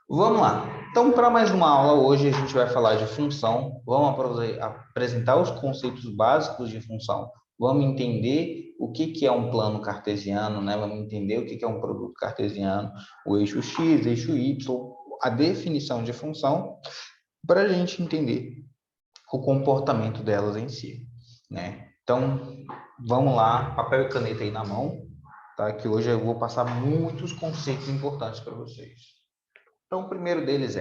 Vamos lá. Então, para mais uma aula, hoje a gente vai falar de função. Vamos apresentar os conceitos básicos de função. Vamos entender o que é um plano cartesiano, né? Vamos entender o que é um produto cartesiano, o eixo x, eixo y, a definição de função, para a gente entender o comportamento delas em si, né? Então, vamos lá, papel e caneta aí na mão, tá? Que hoje eu vou passar muitos conceitos importantes para vocês. Então, o primeiro deles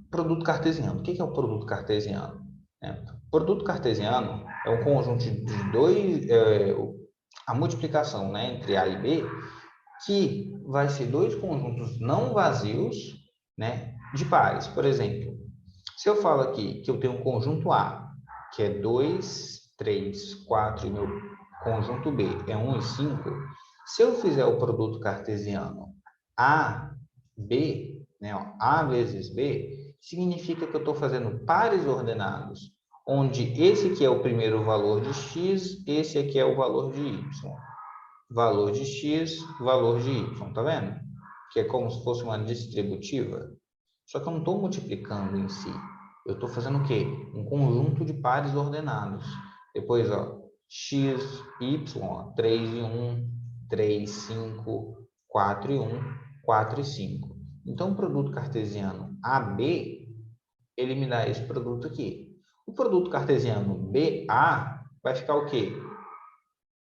produto cartesiano. O que é o produto cartesiano? Produto cartesiano é um conjunto de dois, a multiplicação, né, entre A e B, que vai ser dois conjuntos não vazios, né, de pares. Por exemplo, se eu falo aqui que eu tenho um conjunto A, que é 2, 3, 4, e meu conjunto B é 1 e 5, se eu fizer o produto cartesiano A, B, né, ó, A vezes B, significa que eu estou fazendo pares ordenados, onde esse aqui é o primeiro valor de x, esse aqui é o valor de y. Valor de x, valor de y, tá vendo? Que é como se fosse uma distributiva. Só que eu não estou multiplicando em si. Eu estou fazendo o quê? Um conjunto de pares ordenados. Depois, ó, x, y, ó, 3 e 1, 3, 5, 4 e 1, 4 e 5. Então, o produto cartesiano AB, ele me dá esse produto aqui. O produto cartesiano BA vai ficar o quê?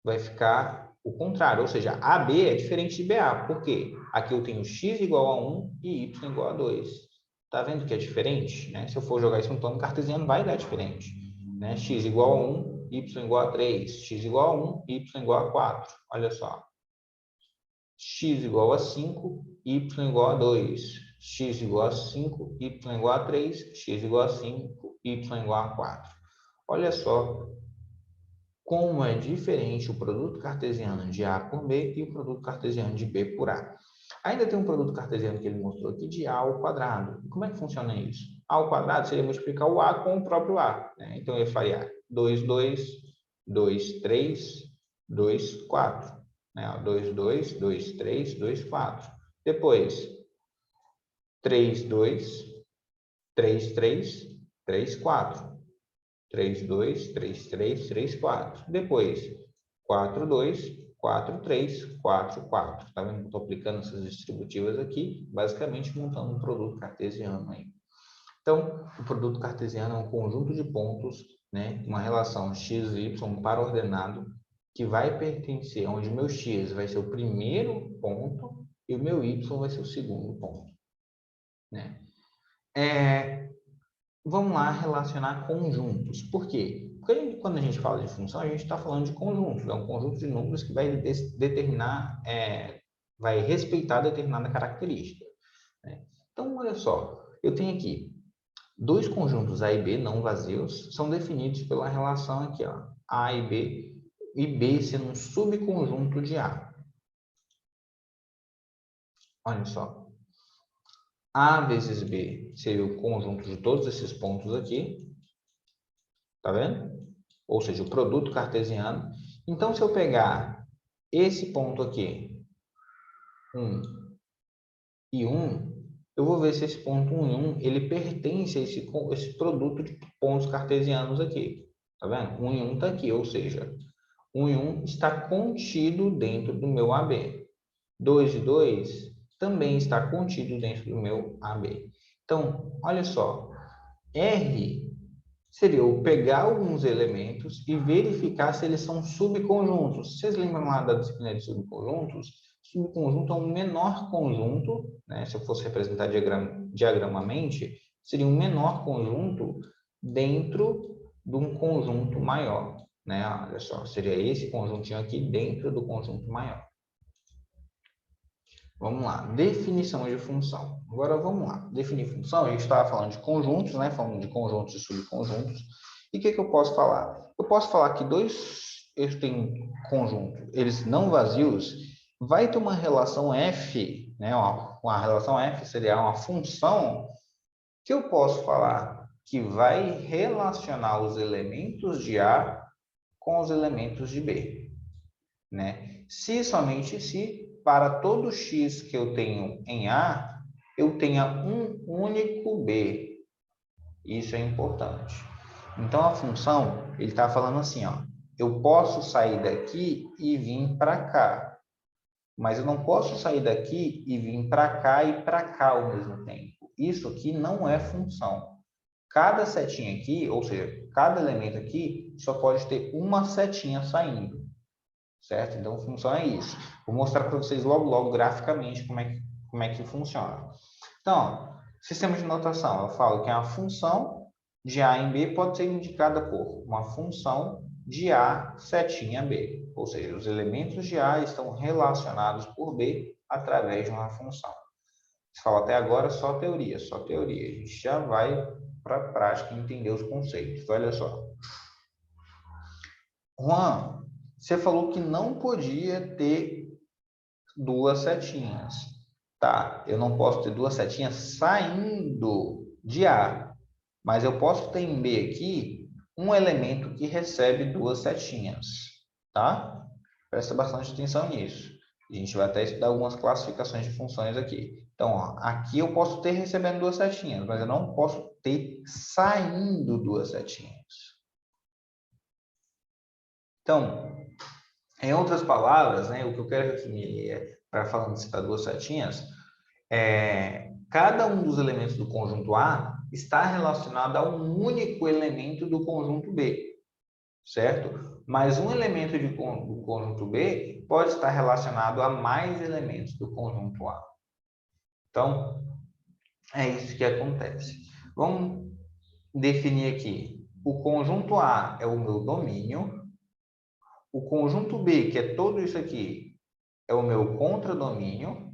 Vai ficar o contrário, ou seja, AB é diferente de BA. Por quê? Aqui eu tenho x igual a 1 e y igual a 2. Tá vendo que é diferente? Né? Se eu for jogar isso no plano cartesiano, vai dar diferente. Né? X igual a 1, y igual a 3. X igual a 1, y igual a 4. Olha só. X igual a 5, y igual a 2. X igual a 5, y igual a 3. X igual a 5, y igual a 4. Olha só como é diferente o produto cartesiano de A por B e o produto cartesiano de B por A. Ainda tem um produto cartesiano que ele mostrou aqui de A ao quadrado. E como é que funciona isso? A ao quadrado seria multiplicar o A com o próprio A. Né? Então, eu faria 2, 2, 2, 3, 2, 4. Né? 2, 2, 2, 3, 2, 4. Depois, 3, 2, 3, 3, 3, 4. 3, 2, 3, 3, 3, 4. Depois, 4, 2, 4, 3, 4, 4. Tá vendo? Estou aplicando essas distributivas aqui, basicamente montando um produto cartesiano aí. Então, o produto cartesiano é um conjunto de pontos, né? Uma relação x e y para ordenado, que vai pertencer onde o meu x vai ser o primeiro ponto e o meu y vai ser o segundo ponto, né? Vamos lá relacionar conjuntos. Por quê? Porque quando a gente fala de função, a gente está falando de conjuntos. É um conjunto de números que vai determinar, vai respeitar determinada característica. Né? Então, olha só. Eu tenho aqui dois conjuntos A e B não vazios, são definidos pela relação aqui, ó, A e B sendo um subconjunto de A. Olha só. A vezes B seria o conjunto de todos esses pontos aqui. Tá vendo? Ou seja, o produto cartesiano. Então, se eu pegar esse ponto aqui, 1 e 1, eu vou ver se esse ponto 1 e 1, ele pertence a esse produto de pontos cartesianos aqui. Tá vendo? 1 e 1 está aqui, ou seja, 1 e 1 está contido dentro do meu AB. 2 e 2 também está contido dentro do meu AB. Então, olha só, R seria eu pegar alguns elementos e verificar se eles são subconjuntos. Vocês lembram lá da disciplina de subconjuntos? Subconjunto é um menor conjunto, né? Se eu fosse representar diagramamente, seria um menor conjunto dentro de um conjunto maior, né? Olha só, seria esse conjuntinho aqui dentro do conjunto maior. Vamos lá, definição de função. Agora vamos lá, definir função. A gente estava falando de conjuntos, né? Falando de conjuntos e subconjuntos. E o que eu posso falar? Eu posso falar que eu tenho conjunto, eles não vazios, vai ter uma relação f, né? Uma relação f seria uma função que eu posso falar que vai relacionar os elementos de A com os elementos de B, né? Se somente se para todo x que eu tenho em A, eu tenha um único B. Isso é importante. Então, a função, ele está falando assim, ó, eu posso sair daqui e vir para cá, mas eu não posso sair daqui e vir para cá e para cá ao mesmo tempo. Isso aqui não é função. Cada setinha aqui, ou seja, cada elemento aqui, só pode ter uma setinha saindo, certo? Então, função é isso. Vou mostrar para vocês logo graficamente como é que funciona. Então, sistema de notação, eu falo que a função de A em B pode ser indicada por uma função de A setinha B, ou seja, os elementos de A estão relacionados por B através de uma função. Você fala até agora só teoria. A gente já vai para a prática entender os conceitos. Olha só. Juan, você falou que não podia ter duas setinhas. Tá, eu não posso ter duas setinhas saindo de A, mas eu posso ter em B aqui um elemento que recebe duas setinhas, tá? Presta bastante atenção nisso. A gente vai até estudar algumas classificações de funções aqui. Então, ó, aqui eu posso ter recebendo duas setinhas, mas eu não posso ter saindo duas setinhas. Então, em outras palavras, né, o que eu quero resumir para falando de citar duas setinhas, cada um dos elementos do conjunto A está relacionado a um único elemento do conjunto B, certo? Mas um elemento do conjunto B pode estar relacionado a mais elementos do conjunto A. Então, é isso que acontece. Vamos definir aqui. O conjunto A é o meu domínio. O conjunto B, que é tudo isso aqui, é o meu contradomínio.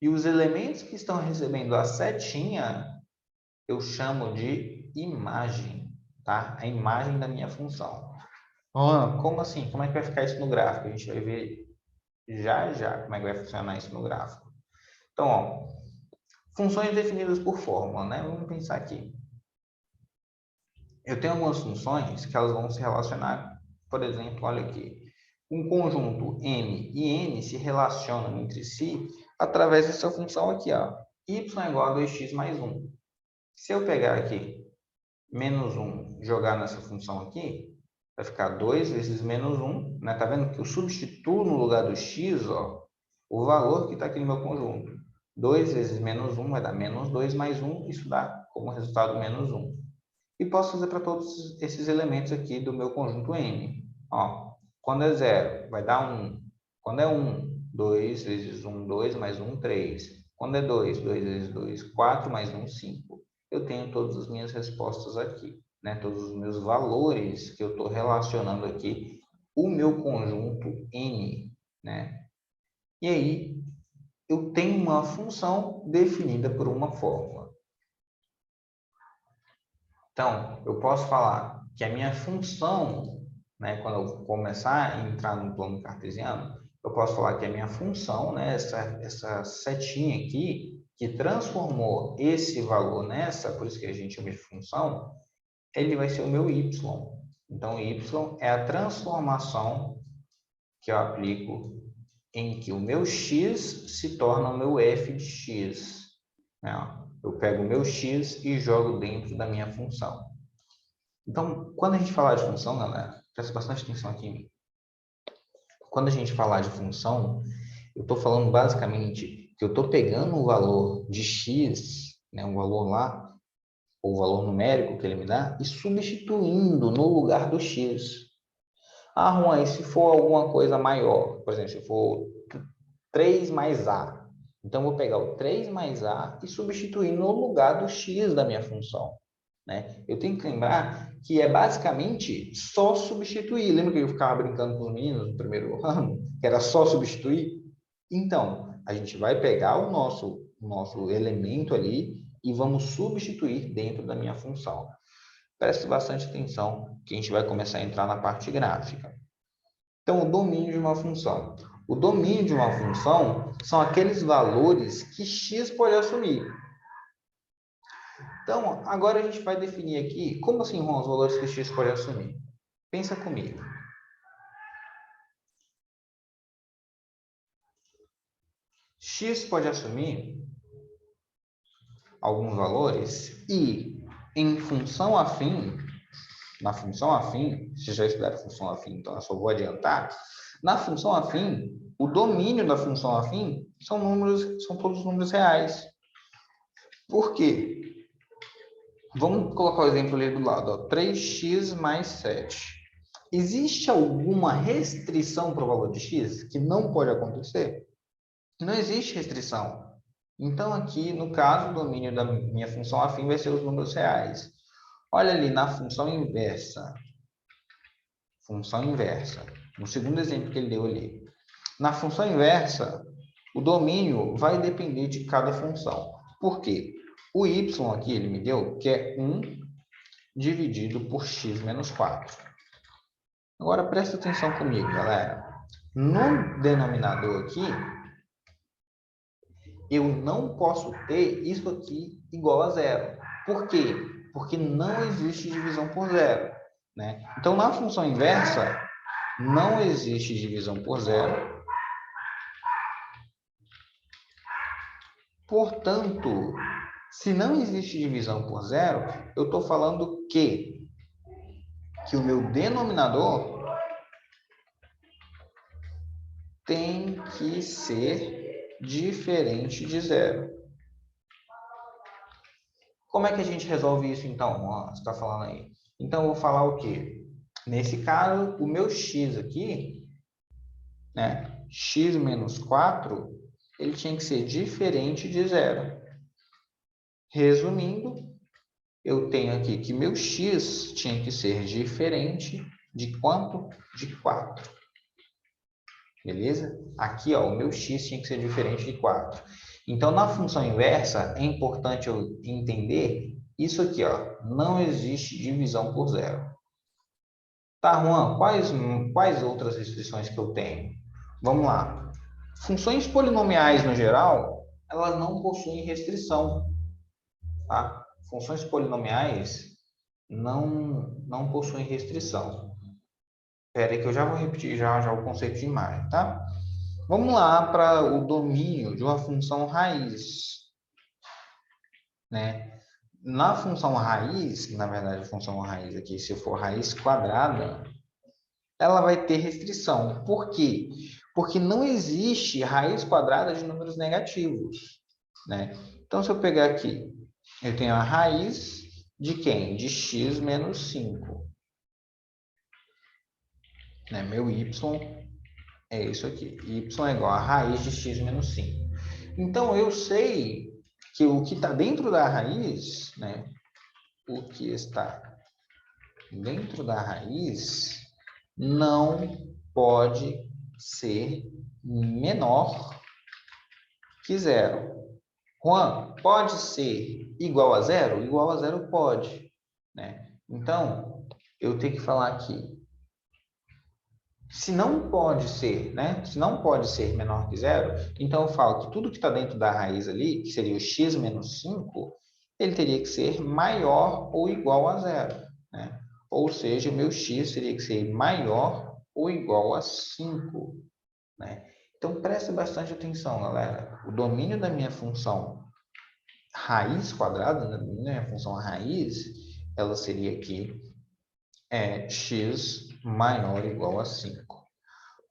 E os elementos que estão recebendo a setinha, eu chamo de imagem, tá? A imagem da minha função. Como assim? Como é que vai ficar isso no gráfico? A gente vai ver já como é que vai funcionar isso no gráfico. Então, ó, funções definidas por fórmula, né? Vamos pensar aqui. Eu tenho algumas funções que elas vão se relacionar, por exemplo, olha aqui. Um conjunto M e N se relacionam entre si através dessa função aqui, ó. Y é igual a 2x mais 1. Se eu pegar aqui menos 1 e jogar nessa função aqui, vai ficar 2 vezes menos 1. Né? Tá vendo que eu substituo no lugar do x, ó, o valor que está aqui no meu conjunto. 2 vezes menos 1 vai dar menos 2 mais 1. Isso dá como resultado menos 1. E posso fazer para todos esses elementos aqui do meu conjunto M. Ó, quando é 0, vai dar 1. Quando é 1, 2 vezes 1, 2 mais 1, 3. Quando é 2, 2 vezes 2, 4 mais 1, 5. Eu tenho todas as minhas respostas aqui, né? Todos os meus valores que eu estou relacionando aqui, o meu conjunto N, né? E aí, eu tenho uma função definida por uma fórmula. Então, eu posso falar que a minha função, né, quando eu começar a entrar no plano cartesiano, eu posso falar que a minha função, né, essa setinha aqui, que transformou esse valor nessa, por isso que a gente chama de função, ele vai ser o meu y. Então, y é a transformação que eu aplico em que o meu x se torna o meu f de x. Né? Eu pego o meu x e jogo dentro da minha função. Então, quando a gente falar de função, galera, presta bastante atenção aqui em mim. Quando a gente falar de função, eu estou falando basicamente que eu estou pegando o valor de x, né, um valor lá, ou o valor numérico que ele me dá, e substituindo no lugar do x. Ah, Juan, e se for alguma coisa maior? Por exemplo, se for 3 mais a. Então, eu vou pegar o 3 mais a e substituir no lugar do x da minha função. Né? Eu tenho que lembrar que é basicamente só substituir. Lembra que eu ficava brincando com os meninos no primeiro ano? Que era só substituir? Então, a gente vai pegar o nosso elemento ali e vamos substituir dentro da minha função. Preste bastante atenção que a gente vai começar a entrar na parte gráfica. Então, o domínio de uma função. O domínio de uma função são aqueles valores que x pode assumir. Então, agora a gente vai definir aqui, como assim, Juan, os valores que x pode assumir? Pensa comigo. x pode assumir alguns valores e em função afim, na função afim, vocês já estudaram função afim, então eu só vou adiantar, na função afim, o domínio da função afim são todos números reais. Por quê? Vamos colocar o exemplo ali do lado, ó, 3x mais 7. Existe alguma restrição para o valor de x que não pode acontecer? Não existe restrição. Então, aqui, no caso, o domínio da minha função afim vai ser os números reais. Olha ali na função inversa. Função inversa. No segundo exemplo que ele deu ali. Na função inversa, o domínio vai depender de cada função. Por quê? O y aqui, ele me deu, que é 1 dividido por x menos 4. Agora, presta atenção comigo, galera. No denominador aqui, eu não posso ter isso aqui igual a zero. Por quê? Porque não existe divisão por zero, né? Então, na função inversa, não existe divisão por zero. Portanto, se não existe divisão por zero, eu estou falando que o meu denominador tem que ser diferente de zero. Como é que a gente resolve isso, então? Ó, você está falando aí. Então, eu vou falar o quê? Nesse caso, o meu x aqui, né, x menos 4, ele tinha que ser diferente de zero. Resumindo, eu tenho aqui que meu x tinha que ser diferente de quanto? De 4. Beleza? Aqui, ó, o meu x tinha que ser diferente de 4. Então, na função inversa, é importante eu entender isso aqui, ó. Não existe divisão por zero. Tá, Juan, quais outras restrições que eu tenho? Vamos lá. Funções polinomiais, no geral, elas não possuem restrição. Tá? Funções polinomiais não possuem restrição. Espera aí que eu já vou repetir já o conceito de imagem, tá? Vamos lá para o domínio de uma função raiz, né? Na função raiz, na verdade, a função raiz aqui, se for raiz quadrada, ela vai ter restrição. Por quê? Porque não existe raiz quadrada de números negativos, né? Então, se eu pegar aqui, eu tenho a raiz de quem? De x menos 5. Né? Meu y é isso aqui. Y é igual a raiz de x menos 5. Então, eu sei que o que está dentro da raiz, né? O que está dentro da raiz não pode ser menor que zero. Juan, pode ser igual a zero? Igual a zero pode, né? Então, eu tenho que falar aqui. Se não pode ser, né? Se não pode ser menor que zero, então eu falo que tudo que está dentro da raiz ali, que seria o x menos 5, ele teria que ser maior ou igual a zero, né? Ou seja, meu x teria que ser maior ou igual a 5, né? Então, preste bastante atenção, galera. O domínio da minha função raiz quadrada, né? Minha função raiz, ela seria aqui x maior ou igual a 5.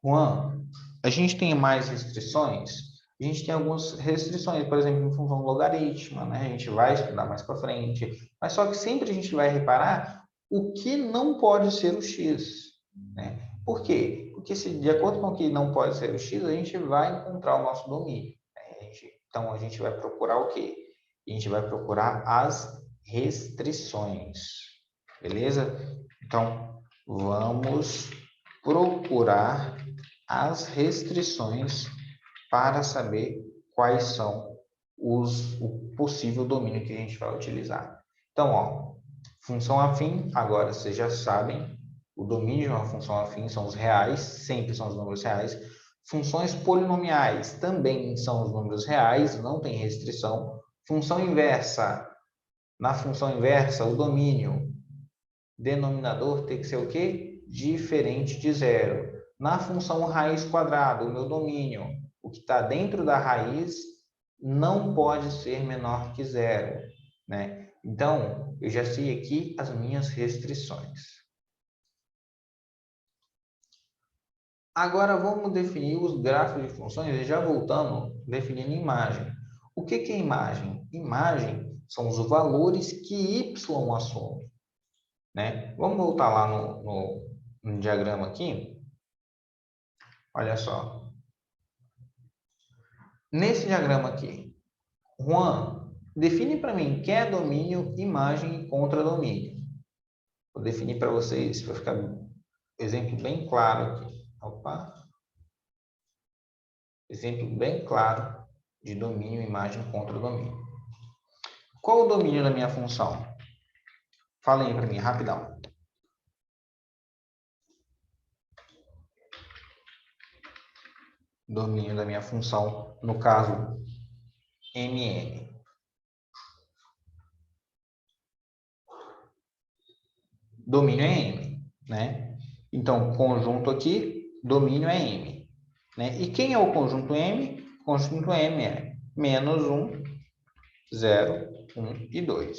Juan, a gente tem mais restrições? A gente tem algumas restrições, por exemplo, em função logarítmica, né? A gente vai estudar mais para frente, mas só que sempre a gente vai reparar o que não pode ser o x, né? Por quê? Porque se de acordo com o que não pode ser o x, a gente vai encontrar o nosso domínio, né? Então, a gente vai procurar o quê? A gente vai procurar as restrições, beleza? Então, vamos procurar as restrições para saber quais são o possível domínio que a gente vai utilizar. Então, ó, função afim, agora vocês já sabem, o domínio de uma função afim são os reais, sempre são os números reais. Funções polinomiais também são os números reais, não tem restrição. Função inversa, na função inversa, o domínio denominador tem que ser o quê? Diferente de zero. Na função raiz quadrada, o meu domínio O que está dentro da raiz não pode ser menor que zero, né? Então, eu já sei aqui as minhas restrições. Agora, vamos definir os gráficos de funções e já voltando, definindo imagem. O que é imagem? Imagem são os valores que y assume, né? Vamos voltar lá no diagrama aqui. Olha só. Nesse diagrama aqui, Juan, define para mim o que é domínio, imagem e contradomínio. Vou definir para vocês, para ficar um exemplo bem claro aqui. Opa. Exemplo bem claro de domínio, imagem, contradomínio. Qual o domínio da minha função? Fala aí para mim, rapidão. Domínio da minha função, no caso, MN. Domínio é M, né? Então, conjunto aqui, domínio é M. Né? E quem é o conjunto M? O conjunto M é menos 1, 0, 1 e 2.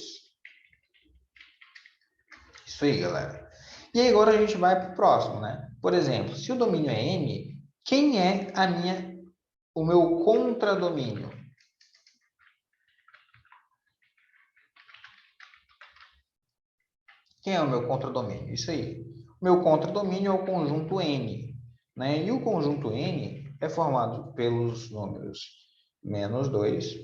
Isso aí, galera. E aí, agora a gente vai para o próximo, né? Por exemplo, se o domínio é M, quem é o meu contradomínio? Quem é o meu contradomínio? Isso aí. O meu contradomínio é o conjunto N, né? E o conjunto N é formado pelos números menos 2,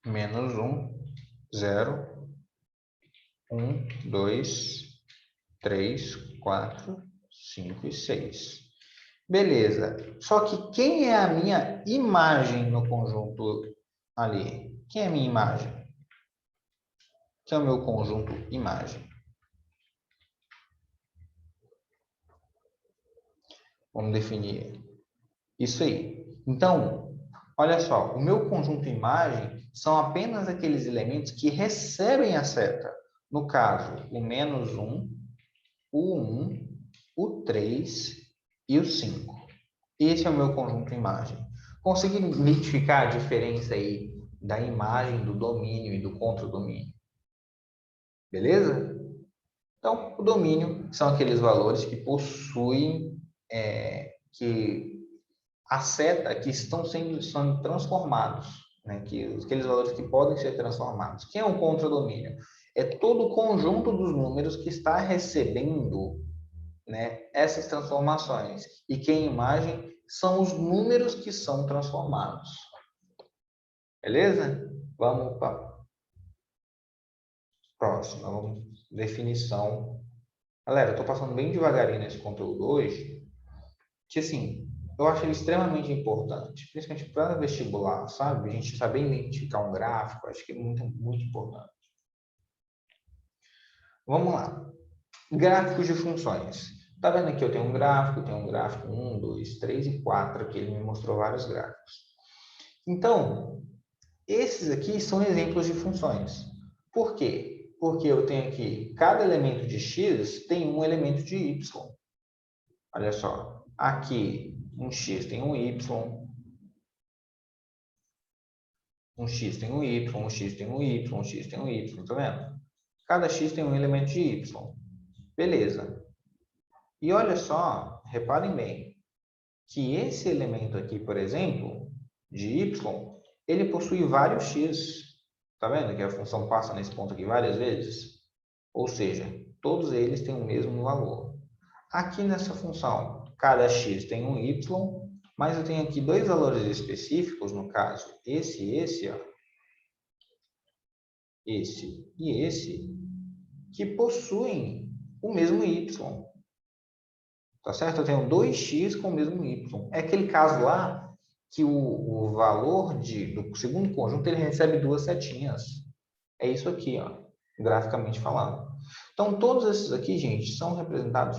menos 1, 0, 1, 2, 3, 4, 5 e 6. Beleza. Só que quem é a minha imagem no conjunto ali? Quem é a minha imagem? Que é o meu conjunto imagem. Vamos definir isso aí. Então, olha só, o meu conjunto imagem são apenas aqueles elementos que recebem a seta. No caso, o menos 1, o 1, o 3 e o 5. Esse é o meu conjunto imagem. Consegui identificar a diferença aí da imagem, do domínio e do contradomínio? Beleza? Então, o domínio são aqueles valores que possuem, que a seta, que são transformados, né? Aqueles valores que podem ser transformados. Quem é o contradomínio? É todo o conjunto dos números que está recebendo, né, essas transformações. E quem é imagem são os números que são transformados. Beleza? Vamos para a próxima. Definição. Galera, eu estou passando bem devagarinho nesse conteúdo hoje, que assim, eu acho ele extremamente importante, principalmente para vestibular, sabe? A gente saber identificar um gráfico, acho que é muito, muito importante. Vamos lá. Gráficos de funções. Tá vendo aqui? Eu tenho um gráfico 1, 2, 3 e 4, aqui ele me mostrou vários gráficos. Então, esses aqui são exemplos de funções. Por quê? Porque eu tenho aqui, cada elemento de x tem um elemento de y. Olha só, aqui um x tem um y, um x tem um y, um x tem um y, um x tem um y, tá vendo? Cada x tem um elemento de y. Beleza. E olha só, reparem bem, que esse elemento aqui, por exemplo, de y, ele possui vários x. Tá vendo que a função passa nesse ponto aqui várias vezes? Ou seja, todos eles têm o mesmo valor. Aqui nessa função, cada x tem um y, mas eu tenho aqui dois valores específicos, no caso, esse e esse, ó, esse e esse, que possuem o mesmo y. Tá certo? Eu tenho 2x com o mesmo y. É aquele caso lá que o valor do segundo conjunto ele recebe duas setinhas. É isso aqui, ó, graficamente falando. Então, todos esses aqui, gente, são representados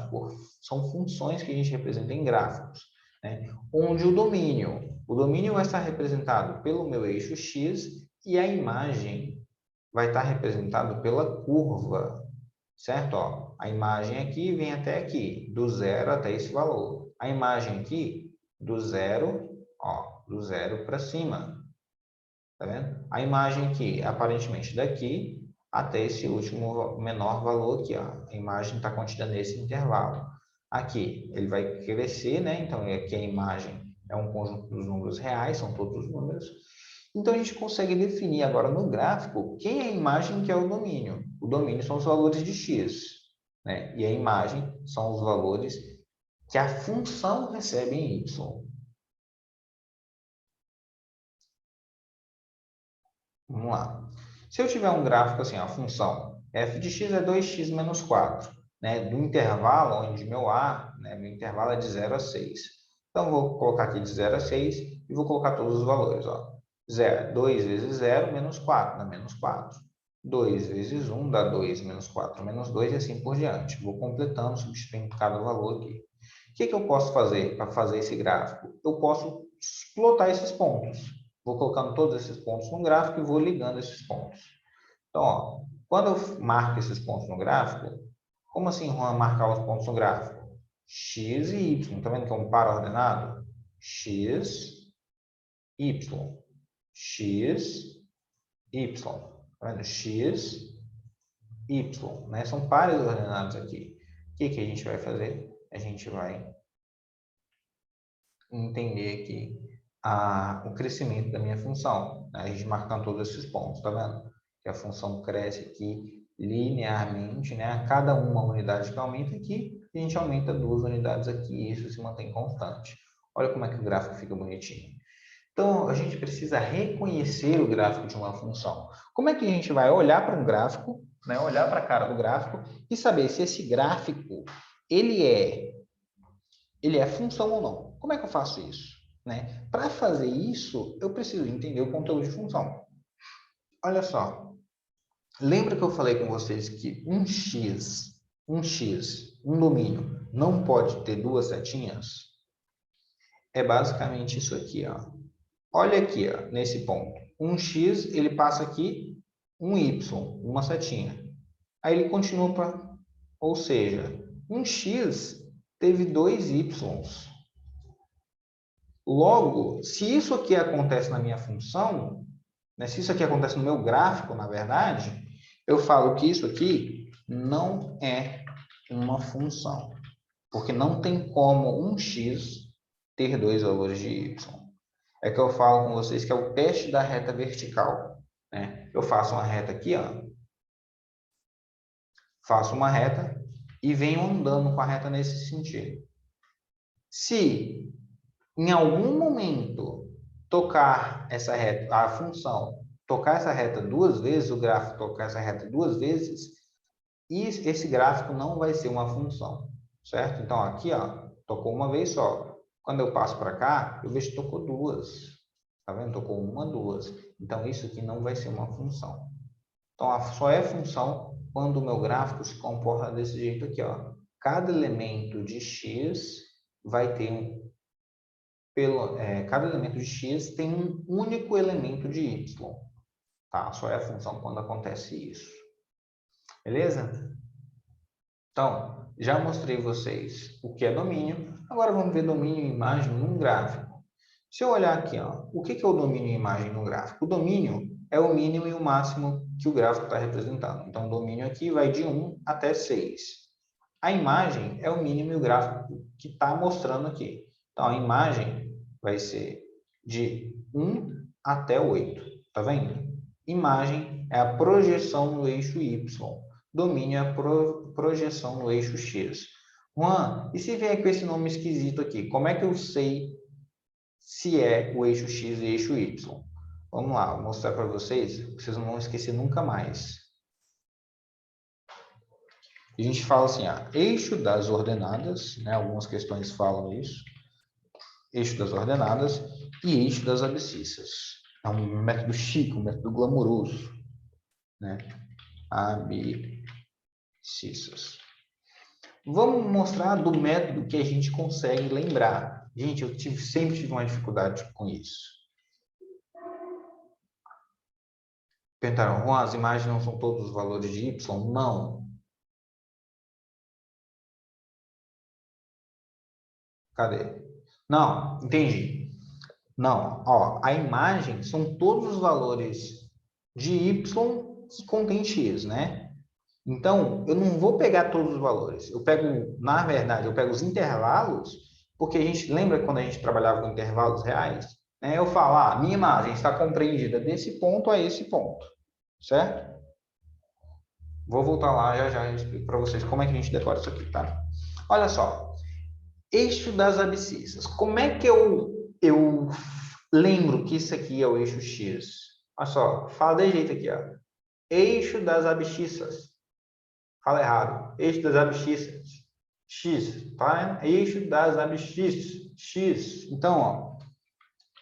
são funções que a gente representa em gráficos, né? Onde o domínio vai estar representado pelo meu eixo x e a imagem vai estar representada pela curva, certo? Ó, a imagem aqui vem até aqui, do zero até esse valor. a imagem aqui do zero, ó, do zero para cima. Tá vendo? A imagem aqui, aparentemente daqui até esse último menor valor aqui, ó. A imagem está contida nesse intervalo. Aqui, ele vai crescer, né? Então, aqui a imagem é um conjunto dos números reais, são todos os números. Então, a gente consegue definir agora no gráfico quem é a imagem que é o domínio. O domínio são os valores de x, né? E a imagem são os valores que a função recebe em y. Vamos lá. Se eu tiver um gráfico assim, a função f de x é 2x menos 4, né? Do intervalo onde meu A, né? Meu intervalo é de 0 a 6. Então, vou colocar aqui de 0 a 6 e vou colocar todos os valores. Ó. 2 vezes 0, menos 4, dá menos 4. 2 vezes 1 dá 2, menos 4, menos 2 e assim por diante. Vou completando, substituindo cada valor aqui. O que eu posso fazer para fazer esse gráfico? Eu posso explotar esses pontos. Vou colocando todos esses pontos no gráfico e vou ligando esses pontos. Então, ó, quando eu marco esses pontos no gráfico, como assim, Juan, marcar os pontos no gráfico? X e Y. Está vendo que é um par ordenado? X, Y. X, Y. Está vendo? X, Y. Né? São pares ordenados aqui. O que a gente vai fazer? A gente vai entender aqui o crescimento da minha função, né? A gente marcando todos esses pontos, tá vendo? Que a função cresce aqui linearmente, né? A cada uma unidade que aumenta aqui, a gente aumenta 2 unidades aqui e isso se mantém constante. Olha como é que o gráfico fica bonitinho. Então, a gente precisa reconhecer o gráfico de uma função. Como é que a gente vai olhar para um gráfico, né? Olhar para a cara do gráfico e saber se esse gráfico ele é função ou não? Como é que eu faço isso? Né? Para fazer isso, eu preciso entender o conteúdo de função. Olha só, lembra que eu falei com vocês que um domínio, não pode ter duas setinhas? É basicamente isso aqui, ó. Olha aqui, ó, nesse ponto. Um x, ele passa aqui um y, uma setinha. Aí ele continua para... Ou seja, um x teve dois y's. Logo, se isso aqui acontece na minha função, né, se isso aqui acontece no meu gráfico, na verdade, eu falo que isso aqui não é uma função. Porque não tem como um x ter dois valores de y. É que eu falo com vocês que é o teste da reta vertical. Né? Eu faço uma reta aqui, ó. Faço uma reta e venho andando com a reta nesse sentido. Se em algum momento tocar essa reta, a função tocar essa reta duas vezes, o gráfico tocar essa reta duas vezes, e esse gráfico não vai ser uma função, certo? Então, aqui, ó, tocou uma vez só. Quando eu passo para cá, eu vejo que tocou duas. Tá vendo? Tocou uma, duas. Então, isso aqui não vai ser uma função. Então, só é função quando o meu gráfico se comporta desse jeito aqui, ó. Cada elemento de x vai ter cada elemento de x tem um único elemento de y. Tá? Só é a função quando acontece isso. Beleza? Então, já mostrei vocês o que é domínio. Agora vamos ver domínio e imagem num gráfico. Se eu olhar aqui, ó, o que é o domínio e imagem no gráfico? O domínio é o mínimo e o máximo que o gráfico está representando. Então, o domínio aqui vai de 1 até 6. A imagem é o mínimo e o gráfico que está mostrando aqui. Então, a imagem vai ser de 1 até 8. Tá vendo? Imagem é a projeção no eixo Y. Domínio é a projeção no eixo X. Juan, e se vier com esse nome esquisito aqui? Como é que eu sei se é o eixo X e eixo Y? Vamos lá, vou mostrar para vocês. Vocês não vão esquecer nunca mais. A gente fala assim, eixo das ordenadas, né? Algumas questões falam isso. Eixo das ordenadas e eixo das abscissas. É um método chique, um método glamouroso, né? Abscissas. Vamos mostrar do método que a gente consegue lembrar. Gente, eu sempre tive uma dificuldade com isso. Perguntaram, Juan, as imagens não são todos os valores de Y? Não. Cadê? Não, entendi. Não, ó, a imagem são todos os valores de y que contém x, né? Então, eu não vou pegar todos os valores. Eu pego, na verdade, eu pego os intervalos, porque a gente lembra quando a gente trabalhava com intervalos reais? Né? Eu falo, ah, minha imagem está compreendida desse ponto a esse ponto, certo? Vou voltar lá já já e explico para vocês como é que a gente decora isso aqui, tá? Olha só, eixo das abscissas. Como é que eu lembro que isso aqui é o eixo x? Olha só, fala desse jeito aqui, ó. Eixo das abscissas. Fala errado. Eixo das abscissas. X, tá? Eixo das abscissas. X. Então, ó,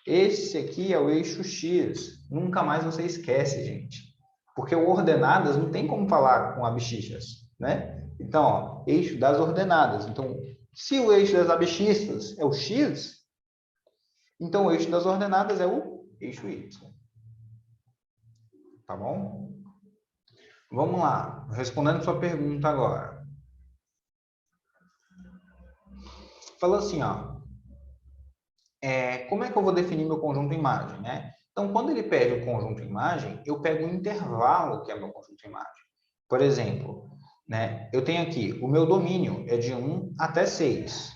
esse aqui é o eixo X. Nunca mais você esquece, gente. Porque o ordenadas não tem como falar com abscissas, né? Então, ó, eixo das ordenadas. Então, se o eixo das abscissas é o X, então o eixo das ordenadas é o eixo Y. Tá bom? Vamos lá. Respondendo sua pergunta agora. Fala assim, ó. Como é que eu vou definir meu conjunto imagem, né? Então, quando ele pede o conjunto imagem, eu pego o intervalo que é meu conjunto imagem. Por exemplo, né, eu tenho aqui, o meu domínio é de 1 até 6.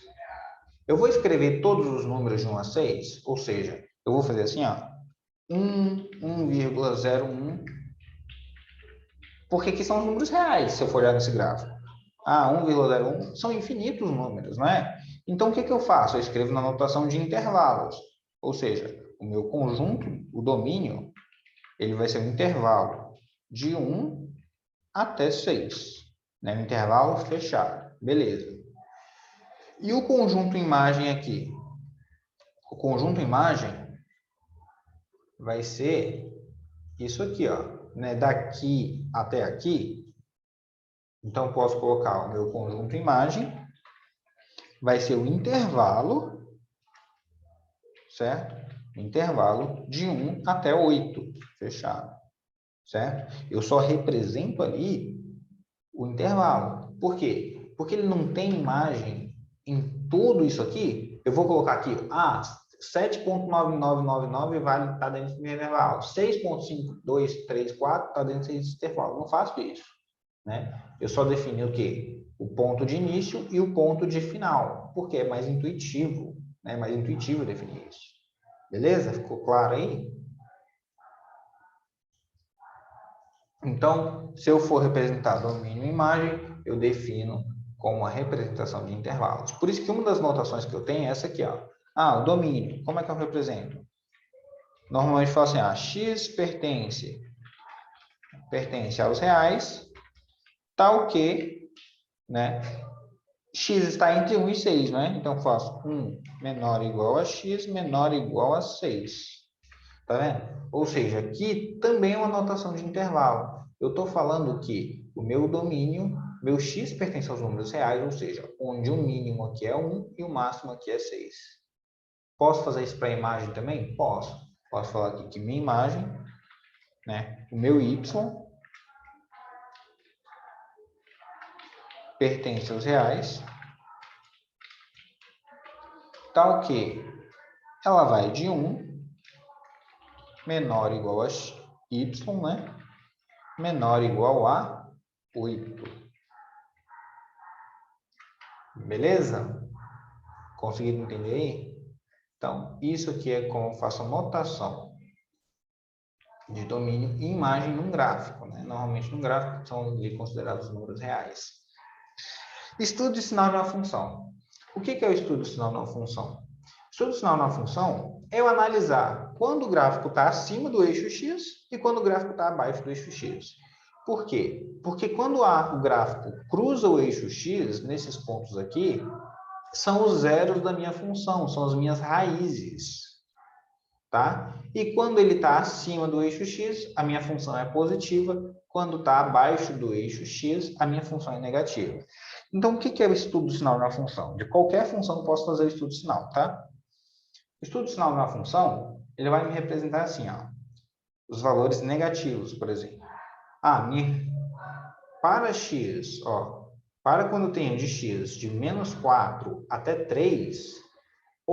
Eu vou escrever todos os números de 1 a 6, ou seja, eu vou fazer assim, ó, 1,01, porque aqui são os números reais, se eu for olhar nesse gráfico. 1,01 são infinitos números, não é? Então, o que eu faço? Eu escrevo na notação de intervalos. Ou seja, o meu conjunto, o domínio, ele vai ser um intervalo de 1 até 6. Né? Um intervalo fechado. Beleza. E o conjunto imagem aqui? O conjunto imagem vai ser isso aqui, ó. Né? Daqui até aqui. Então, posso colocar o meu conjunto imagem. Vai ser o intervalo, certo? Intervalo de 1 até 8, fechado, certo? Eu só represento ali o intervalo. Por quê? Porque ele não tem imagem em tudo isso aqui. Eu vou colocar aqui, 7.9999 vale estar dentro do intervalo. 6.5234 está dentro desse intervalo. Não faço isso, né? Eu só defini o quê? O ponto de início e o ponto de final, porque é mais intuitivo, né? Mais intuitivo definir isso. Beleza? Ficou claro aí? Então, se eu for representar domínio e imagem, eu defino como a representação de intervalos. Por isso que uma das notações que eu tenho é essa aqui, ó. O domínio. Como é que eu represento? Normalmente eu falo assim, x pertence aos reais, tal que, né, x está entre 1 e 6, né? Então, eu faço 1 menor ou igual a x, menor ou igual a 6. Tá vendo? Ou seja, aqui também é uma notação de intervalo. Eu estou falando que o meu domínio, meu x pertence aos números reais, ou seja, onde o mínimo aqui é 1 e o máximo aqui é 6. Posso fazer isso para a imagem também? Posso. Posso falar aqui que minha imagem, né, o meu y, pertence aos reais, tal que ela vai de 1 menor ou igual a y, né, menor ou igual a 8. Beleza? Conseguiram entender aí? Então, isso aqui é como eu faço a notação de domínio e imagem num gráfico, né? Normalmente, num gráfico, são considerados números reais. Estudo de sinal de uma função. O que é o estudo de sinal de uma função? O estudo de sinal de uma função é eu analisar quando o gráfico está acima do eixo x e quando o gráfico está abaixo do eixo x. Por quê? Porque quando o gráfico cruza o eixo x, nesses pontos aqui, são os zeros da minha função, são as minhas raízes. Tá? E quando ele está acima do eixo x, a minha função é positiva. Quando está abaixo do eixo x, a minha função é negativa. Então, o que é o estudo do sinal de uma função? De qualquer função eu posso fazer o estudo do sinal, tá? O estudo do sinal de uma função, ele vai me representar assim, ó, os valores negativos, por exemplo. Para x, ó, para quando eu tenho de x de menos 4 até 3,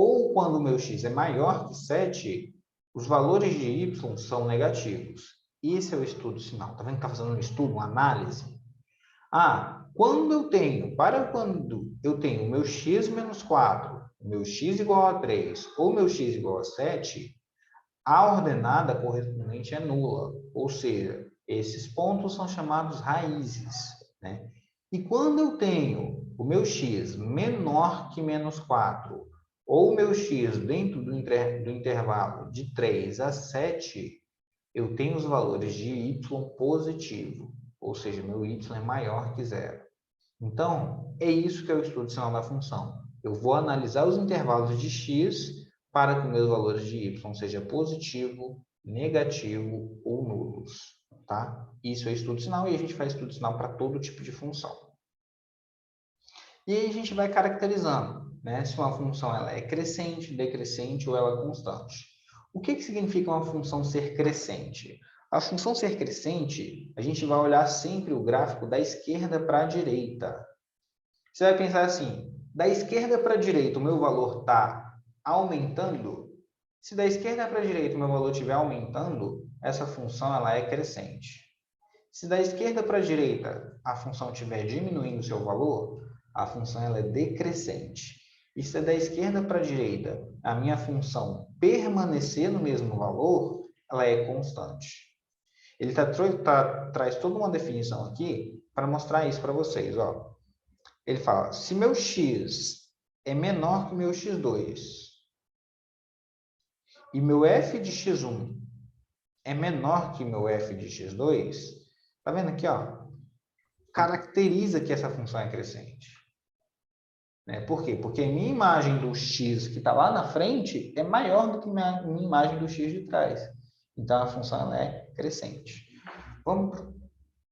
ou quando o meu x é maior que 7, os valores de y são negativos. Esse é o estudo sinal. Está vendo que está fazendo um estudo, uma análise? Quando eu tenho o meu x menos 4, o meu x igual a 3 ou o meu x igual a 7, a ordenada correspondente é nula. Ou seja, esses pontos são chamados raízes, né? E quando eu tenho o meu x menor que menos 4, ou o meu x dentro do intervalo de 3 a 7, eu tenho os valores de y positivo, ou seja, meu y é maior que zero. Então, é isso que é o estudo sinal da função. Eu vou analisar os intervalos de x para que meus valores de y sejam positivo, negativo ou nulos. Tá? Isso é estudo sinal e a gente faz estudo sinal para todo tipo de função. E aí a gente vai caracterizando, né? Se uma função ela é crescente, decrescente ou ela é constante. O que significa uma função ser crescente? A função ser crescente, a gente vai olhar sempre o gráfico da esquerda para a direita. Você vai pensar assim, da esquerda para a direita o meu valor está aumentando? Se da esquerda para a direita o meu valor estiver aumentando, essa função ela é crescente. Se da esquerda para a direita a função estiver diminuindo o seu valor, a função ela é decrescente. E se da esquerda para a direita a minha função permanecer no mesmo valor, ela é constante. Ele traz toda uma definição aqui para mostrar isso para vocês. Ó. Ele fala, se meu x é menor que o meu x2 e meu f de x1 é menor que meu f de x2, tá vendo aqui, ó? Caracteriza que essa função é crescente. Né? Por quê? Porque a minha imagem do x que está lá na frente é maior do que a minha imagem do x de trás. Então, a função ela é crescente. Vamos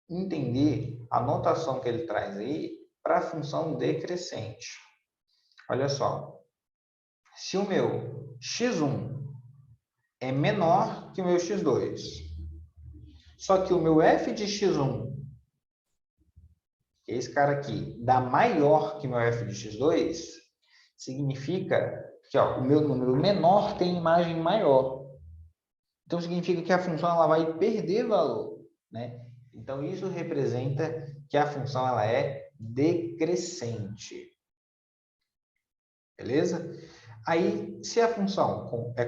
entender a notação que ele traz aí para a função decrescente. Olha só. Se o meu x1 é menor que o meu x2, só que o meu f de x1, esse cara aqui, dá maior que o meu f de x2, significa que ó, o meu número menor tem imagem maior. Então, significa que a função ela vai perder valor. Né? Então, isso representa que a função ela é decrescente. Beleza? Aí, se a função é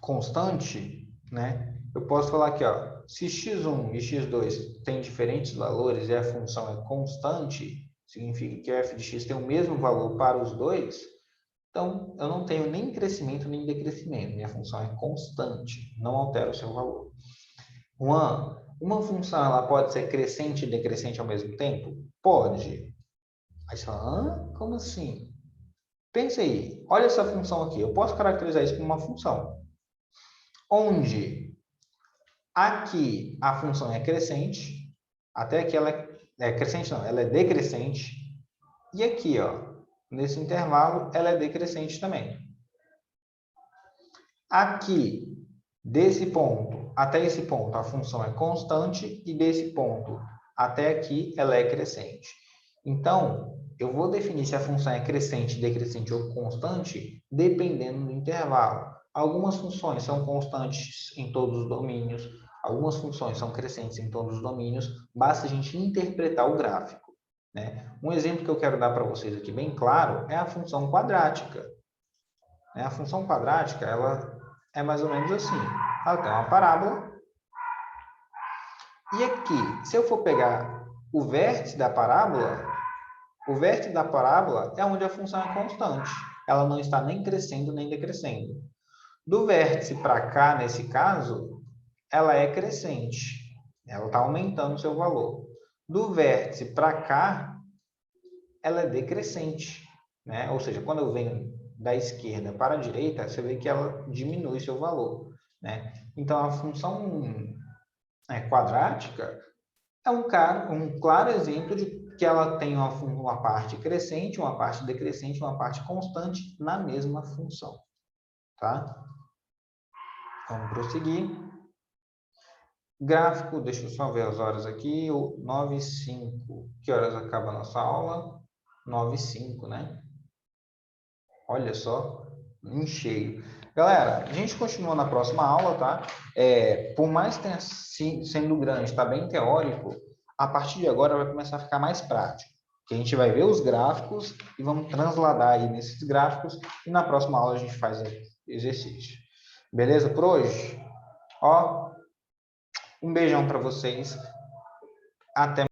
constante, né? Eu posso falar aqui, ó, se x1 e x2 têm diferentes valores e a função é constante, significa que o f de x tem o mesmo valor para os dois, então eu não tenho nem crescimento nem decrescimento, minha função é constante, não altera o seu valor. Uma função ela pode ser crescente e decrescente ao mesmo tempo? Pode. Aí você fala, como assim? Pensa aí, olha essa função aqui, eu posso caracterizar isso como uma função, onde aqui a função é crescente, até aqui ela é crescente não, ela é decrescente, e aqui, ó, nesse intervalo, ela é decrescente também. Aqui, desse ponto até esse ponto, a função é constante, e desse ponto até aqui, ela é crescente. Então, eu vou definir se a função é crescente, decrescente ou constante, dependendo do intervalo. Algumas funções são constantes em todos os domínios, algumas funções são crescentes em todos os domínios, basta a gente interpretar o gráfico. Né? Um exemplo que eu quero dar para vocês aqui bem claro é a função quadrática. A função quadrática ela é mais ou menos assim. Ela tem uma parábola. E aqui, se eu for pegar o vértice da parábola é onde a função é constante. Ela não está nem crescendo nem decrescendo. Do vértice para cá, nesse caso, ela é crescente. Ela está aumentando o seu valor. Do vértice para cá, ela é decrescente. Né? Ou seja, quando eu venho da esquerda para a direita, você vê que ela diminui seu valor. Né? Então, a função quadrática é um claro exemplo de que ela tem uma parte crescente, uma parte decrescente, uma parte constante na mesma função. Tá? Vamos prosseguir. Gráfico, deixa eu só ver as horas aqui, 9h05. Que horas acaba a nossa aula? 9h05, né? Olha só, em cheio. Galera, a gente continua na próxima aula, tá? Por mais que tenha sendo grande, está bem teórico, a partir de agora vai começar a ficar mais prático. Que a gente vai ver os gráficos e vamos transladar aí nesses gráficos e na próxima aula a gente faz exercício. Beleza por hoje? Ó, um beijão para vocês. Até